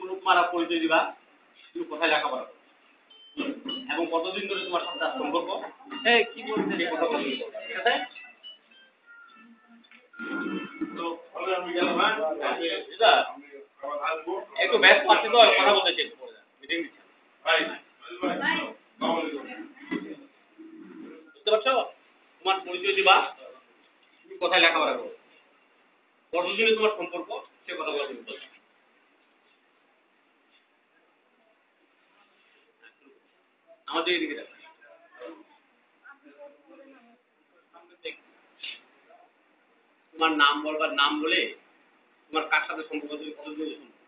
তুমি মারা পরিচয় দিবা তুমি কোথায় লেখাপড়া করো এবং কতদিন ধরে তোমার সাথে সম্পর্ক কি বলতে কথা বলতে ঠিক আছে তো আমি গেলাম একটু ব্যস্ত আছি তো কথা বলতে চেক করে মিটিং দিচ্ছি ভাই বুঝতে পারছো তোমার পরিচয় দিবা তুমি কোথায় লেখাপড়া করো কতদিনে তোমার সম্পর্ক সে কথা বলা তুমি বলছো আমাদের এদিকে দেখো তোমার নাম বলবার নাম বলে তোমার কার সাথে সম্পর্ক তুমি কতদিন সম্পর্ক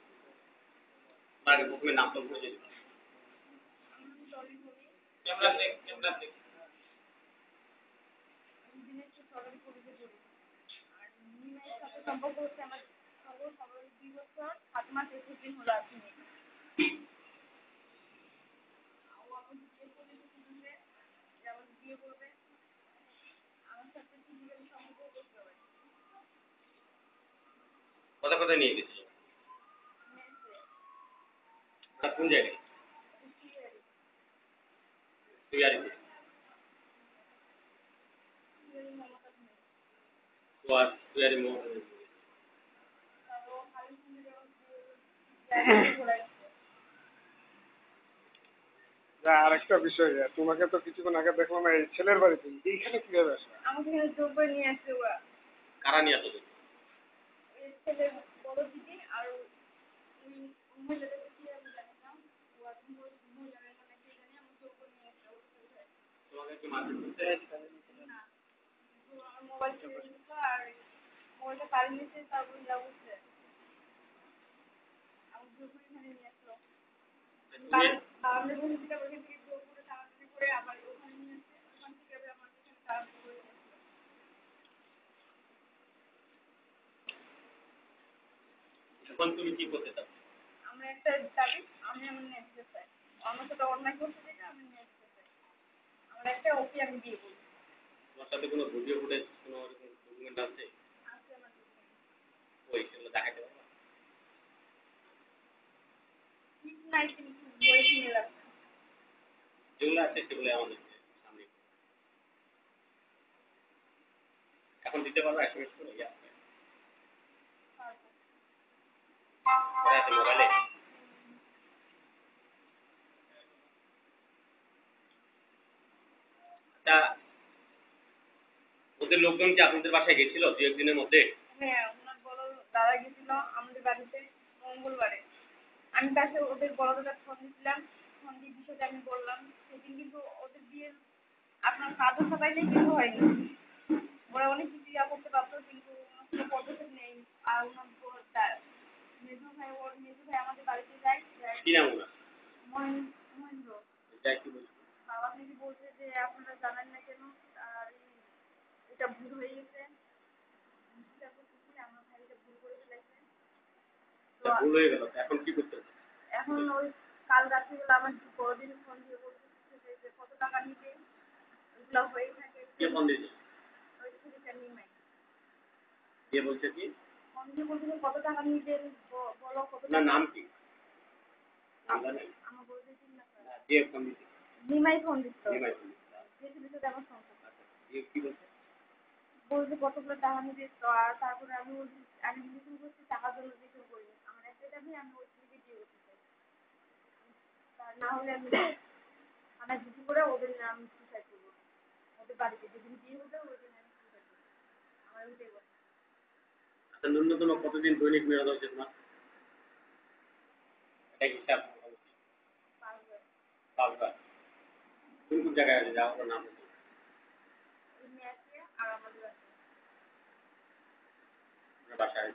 তোমার আগে প্রথমে নাম তো পরিচয় দিবা ক্যামেরা দেখ সম্পর্ক হচ্ছে আমার সর্বসাধারণ 2 বছর 7 মাস 21 দিন হলো আছি বিয়ে করবে আমার সাথে ফিজিক্যাল সম্পর্ক করতে হবে কথা নিয়ে গেছিল কোন জায়গায় আরেকটা বিষয় তোমাকে তো কিছুক্ষণ আগে দেখলাম এই ছেলের বাড়িতে এইখানে কিভাবে আসলে আমাকে এখানে জোর করে নিয়ে আসছে ওরা কারা নিয়ে আসছে ছেলের বড় দিদি আর ওই মহিলাটাকে কি আমি জানি না ও এখন মহিলার মানে কি জানি আমি জোর করে নিয়ে আসছে তোমাকে কি মারপিট করতে না আমার মোবাইল চুরি হয়েছিল আর মোবাইলটা কারি নিয়েছে তারপর যা বলছে আমি জোর করে এখানে নিয়ে আসলো আমাদের বন্ধু যেটা ওখান থেকে জোর করে টানাটানি করে আবার ওখানে নিয়ে আসছে ওখান থেকে আবার আমার এখানে টানাটানি করে এখন তুমি কি করতে চাও আমরা একটা দাবি আমি আমার নিয়ে আসতে চাই আমার সাথে অন্যায় করতে চাই আমি নিয়ে আসতে চাই আমার একটা ওকে আমি বিয়ে করবো তোমার সাথে কোনো ভিডিও ফুটেজ কোনো ডকুমেন্ট আছে আমার ওই সেগুলো দেখাতে পারবা ঠিক নাই কিন্তু বই কিনে রাখবে যেগুলো আছে সেগুলো আমাদের সামনে এখন দিতে পারবো এসএমএস করে আছে মোবাইলে ওদের লোকজন কি আপনাদের বাসায় গেছিল 2-1 দিনের মধ্যে হ্যাঁ ওনার বড় দাদা গেছিল আমাদের বাড়িতে মঙ্গলবারে আমি তাকে ওদের বড় দাদার ফোন দিয়েছিলাম ফোন দিয়ে বিষয়টা আমি বললাম সেদিন কিন্তু ওদের বিয়ের আপনার কাজও সবাইলে কিছু হয়নি ওরা অনেক কিছু করতে পারতো কিন্তু কোনো পদক্ষেপ নেই আর ওনার মেজো ভাই আমাদের বাড়িতে যায় কি নাম ওনার মহেন্দ্র কি বলছে বাবা নাকি বলছে যে আপনারা জানেন না কেন আর এটা ভুল হয়ে গেছে আমার ভাই এটা ভুল করে ফেলেছে তো ভুল হয়ে গেল এখন কি করতে হবে এখন ওই কাল রাত্রিবেলা আমার বড়দিন ফোন দিয়ে বলছে যে কত টাকা নিবে এগুলো হয়ে থাকে কে ফোন দিয়েছে ওই ছেলেটা নিমাই কে বলছে কি ফোন দিয়ে বলছে কত টাকা নিবেন বলো কত না নাম কি নাম জানেন আমার বলতে দিন না কে ফোন দিয়েছে নিমাই ফোন দিচ্ছে নিমাই ফোন যে ছেলেটা আমার সংসার কি বলছে বলছে কতগুলো টাকা নিবে আর তারপরে আমি বিক্রি করছি টাকার জন্য বিক্রি করি আমার একটা দাবি আমি ওই ছেলেকে দিয়ে করতে চাই না হলে আমি থানায় জিডি করে ওদের নাম সুসাইড করবো ওদের বাড়িতে যেদিন বিয়ে হতো ওই দিন আমি সুসাইড করবো আমার ওইটাই কথা আচ্ছা ন্যূনতম কতদিন দৈনিক মেয়াদ হচ্ছে তোমার এটা হিসাব 5 বার কোন কোন জায়গায় আছে যাওয়ার নাম আর আমাদের বাসায়